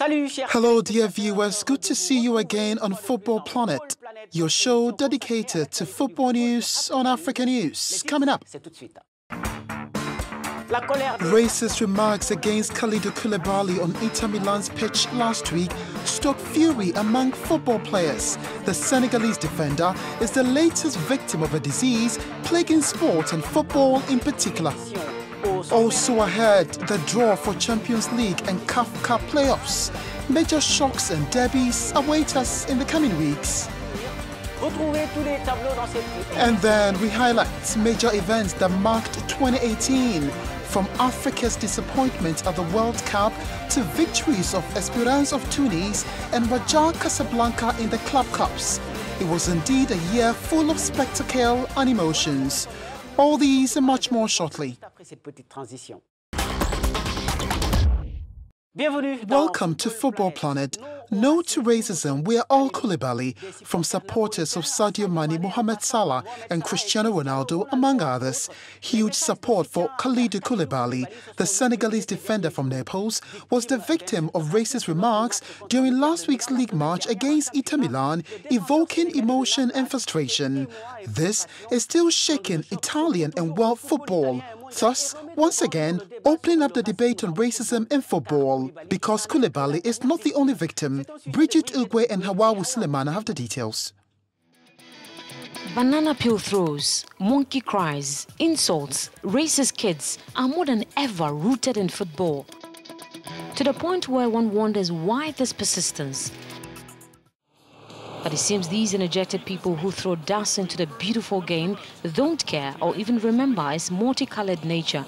Hello, dear viewers. Good to see you again on Football Planet, your show dedicated to football news on Africanews. Coming up, racist remarks against Kalidou Koulibaly on Inter Milan's pitch last week stoked fury among football players. The Senegalese defender is the latest victim of a disease plaguing sport and football in particular. Also ahead, the draw for Champions League and CAF Cup playoffs. Major shocks and derbies await us in the coming weeks. And then we highlight major events that marked 2018, from Africa's disappointment at the World Cup to victories of Esperance of Tunis and Raja Casablanca in the Club Cups. It was indeed a year full of spectacle and emotions. All these and much more shortly. Welcome to Football Planet. No to racism, we are all Koulibaly, from supporters of Sadio Mane, Mohamed Salah and Cristiano Ronaldo, among others. Huge support for Kalidou Koulibaly, the Senegalese defender from Naples, was the victim of racist remarks during last week's league match against Inter Milan, evoking emotion and frustration. This is still shaking Italian and world football, thus, once again, opening up the debate on racism in football. Because Koulibaly is not the only victim, Bridget Ugwe and Hawawu Sulemana have the details. Banana peel throws, monkey cries, insults, racist kids are more than ever rooted in football. To the point where one wonders why this persistence. But it seems these energetic people who throw dust into the beautiful game don't care or even remember its multicolored nature.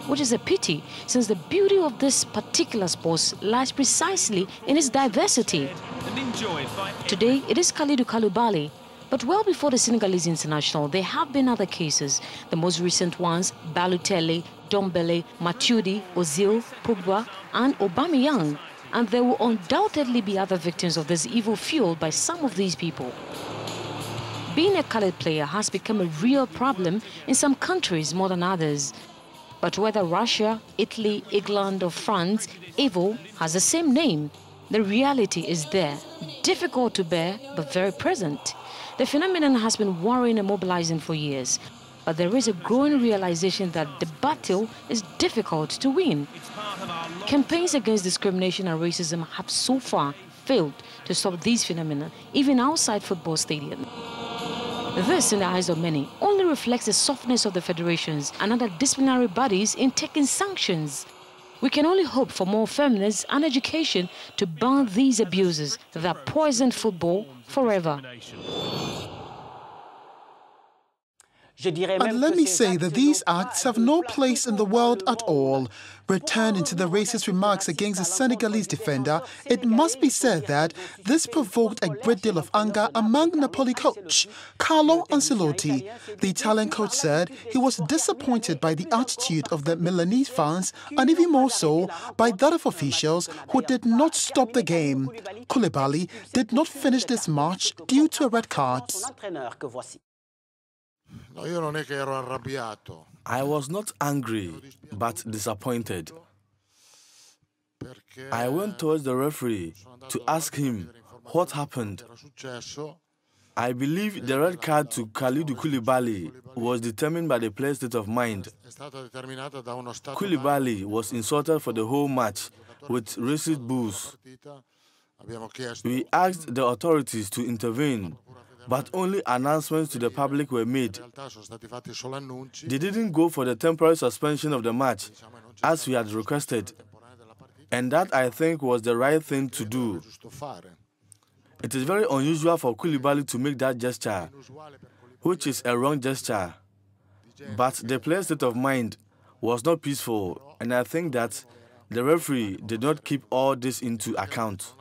Which is a pity, since the beauty of this particular sport lies precisely in its diversity. Today, it is Kalidou Koulibaly, but well before the Senegalese international, there have been other cases. The most recent ones, Balotelli, Dombele, Matuidi, Ozil, Pogba, and Aubameyang. And there will undoubtedly be other victims of this evil fueled by some of these people. Being a colored player has become a real problem in some countries more than others. But whether Russia, Italy, England or France, evil has the same name. The reality is there, difficult to bear but very present. The phenomenon has been worrying and mobilizing for years. But there is a growing realization that the battle is difficult to win. Campaigns against discrimination and racism have so far failed to stop these phenomena, even outside football stadiums. This, in the eyes of many, only reflects the softness of the federations and other disciplinary bodies in taking sanctions. We can only hope for more firmness and education to ban these abuses that poison football forever. And let me say that these acts have no place in the world at all. Returning to the racist remarks against the Senegalese defender, it must be said that this provoked a great deal of anger among Napoli coach Carlo Ancelotti. The Italian coach said he was disappointed by the attitude of the Milanese fans and even more so by that of officials who did not stop the game. Koulibaly did not finish this match due to a red card. I was not angry, but disappointed. I went towards the referee to ask him what happened. I believe the red card to Kalidou Koulibaly was determined by the player's state of mind. Koulibaly was insulted for the whole match with racist boos. We asked the authorities to intervene, but only announcements to the public were made. They didn't go for the temporary suspension of the match, as we had requested. And that, I think, was the right thing to do. It is very unusual for Koulibaly to make that gesture, which is a wrong gesture. But the player's state of mind was not peaceful, and I think that the referee did not keep all this into account.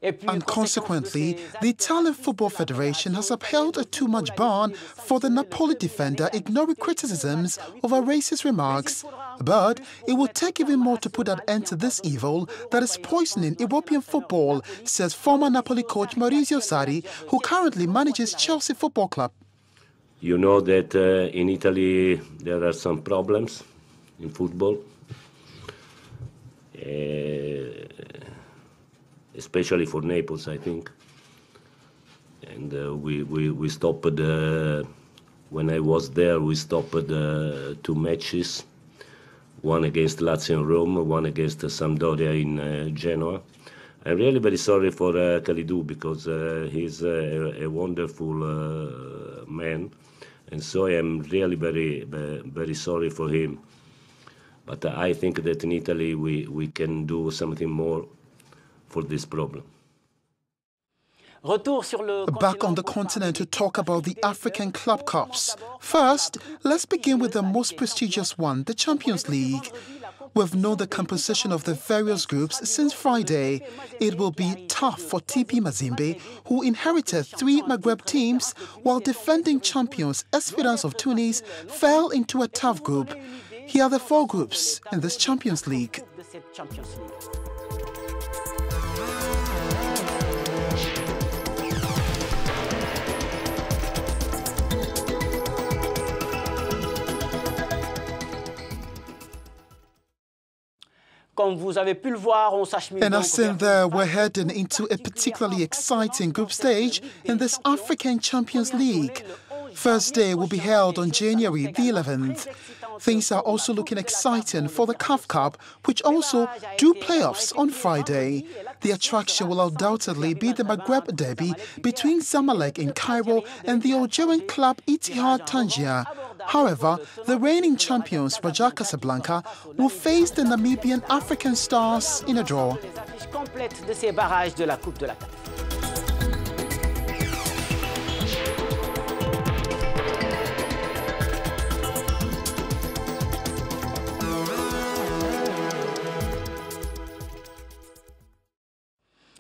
And consequently, the Italian Football Federation has upheld a too-much ban for the Napoli defender, ignoring criticisms over racist remarks. But it will take even more to put an end to this evil that is poisoning European football, says former Napoli coach Maurizio Sarri, who currently manages Chelsea Football Club. You know that in Italy there are some problems in football. especially for Naples, I think. And we stopped, when I was there, we stopped 2 matches, one against Lazio in Rome, one against Sampdoria in Genoa. I'm really very sorry for Kalidou, because he's a wonderful man, and so I am really very sorry for him. But I think that in Italy we can do something more for this problem. Back on the continent to talk about the African Club Cups. First, let's begin with the most prestigious one, the Champions League. We've known the composition of the various groups since Friday. It will be tough for TP Mazembe, who inherited 3 Maghreb teams, while defending champions Esperance of Tunis fell into a tough group. Here are the 4 groups in this Champions League. And as seen there, we're heading into a particularly exciting group stage in this African Champions League. First day will be held on January the 11th. Things are also looking exciting for the CAF Cup, which also do playoffs on Friday. The attraction will undoubtedly be the Maghreb derby between Zamalek in Cairo and the Algerian club Ittihad Tanger. However, the reigning champions Raja Casablanca will face the Namibian African Stars in a draw.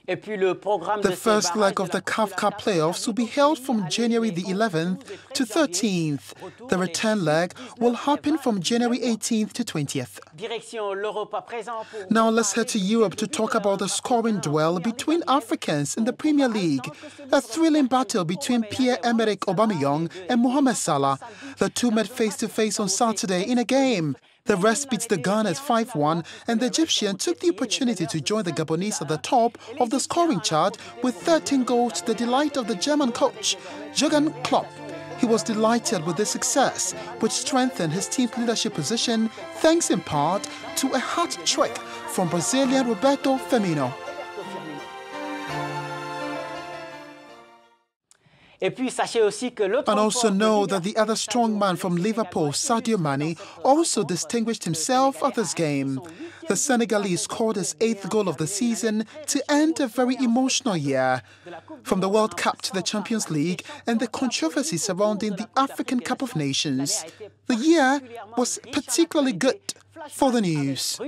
The first leg of the CAF Cup playoffs will be held from January the 11th to 13th. The return leg will happen from January 18th to 20th. Now let's head to Europe to talk about the scoring duel between Africans in the Premier League. A thrilling battle between Pierre-Emerick Aubameyang and Mohamed Salah. The two met face-to-face on Saturday in a game. The rest beats the Gunners 5-1, and the Egyptian took the opportunity to join the Gabonese at the top of the scoring chart with 13 goals to the delight of the German coach, Jurgen Klopp. He was delighted with this success, which strengthened his team's leadership position, thanks in part to a hat-trick from Brazilian Roberto Firmino. And also know that the other strong man from Liverpool, Sadio Mane, also distinguished himself at this game. The Senegalese scored his 8th goal of the season to end a very emotional year. From the World Cup to the Champions League and the controversy surrounding the African Cup of Nations, the year was particularly good for the news.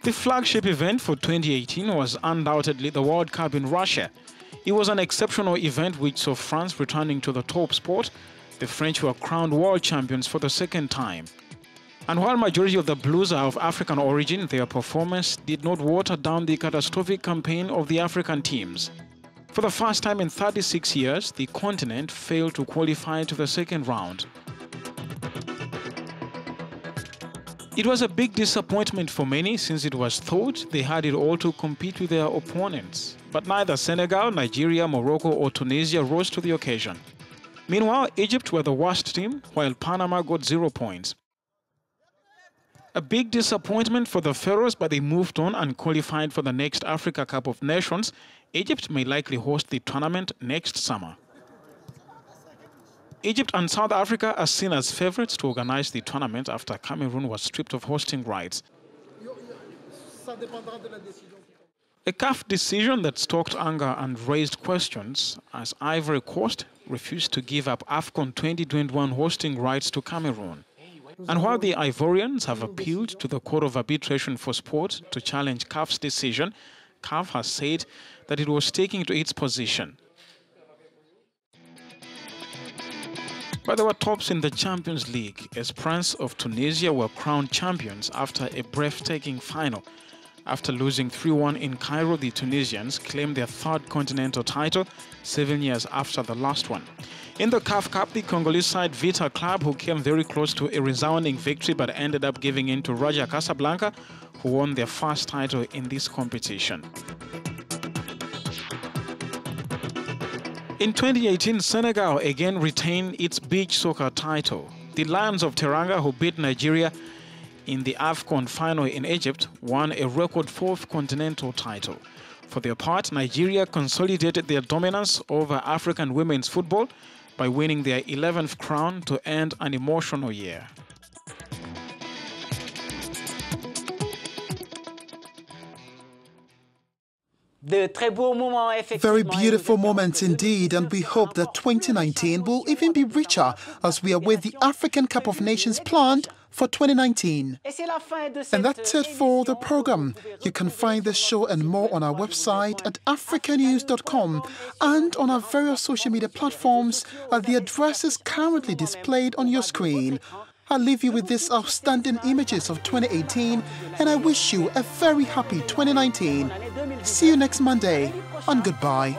The flagship event for 2018 was undoubtedly the World Cup in Russia. It was an exceptional event which saw France returning to the top spot. The French were crowned world champions for the second time. And while majority of the Blues are of African origin, their performance did not water down the catastrophic campaign of the African teams. For the first time in 36 years, the continent failed to qualify to the second round. It was a big disappointment for many, since it was thought they had it all to compete with their opponents. But neither Senegal, Nigeria, Morocco or Tunisia rose to the occasion. Meanwhile, Egypt were the worst team, while Panama got 0 points. A big disappointment for the Pharaohs, but they moved on and qualified for the next Africa Cup of Nations. Egypt may likely host the tournament next summer. Egypt and South Africa are seen as favourites to organize the tournament after Cameroon was stripped of hosting rights. A CAF decision that stoked anger and raised questions as Ivory Coast refused to give up AFCON 2021 hosting rights to Cameroon. And while the Ivorians have appealed to the Court of Arbitration for Sport to challenge CAF's decision, CAF has said that it was sticking to its position. But there were tops in the Champions League. Esperance of Tunisia were crowned champions after a breathtaking final. After losing 3-1 in Cairo, the Tunisians claimed their third continental title 7 years after the last one. In the CAF Cup, the Congolese side Vita Club, who came very close to a resounding victory but ended up giving in to Raja Casablanca, who won their first title in this competition. In 2018, Senegal again retained its beach soccer title. The Lions of Teranga, who beat Nigeria in the AFCON final in Egypt, won a record fourth continental title. For their part, Nigeria consolidated their dominance over African women's football by winning their 11th crown to end an emotional year. Very beautiful moments indeed, and we hope that 2019 will even be richer as we await the African Cup of Nations planned for 2019. And that's it for the program. You can find this show and more on our website at africanews.com and on our various social media platforms at the addresses currently displayed on your screen. I'll leave you with these outstanding images of 2018, and I wish you a very happy 2019. See you next Monday, and goodbye.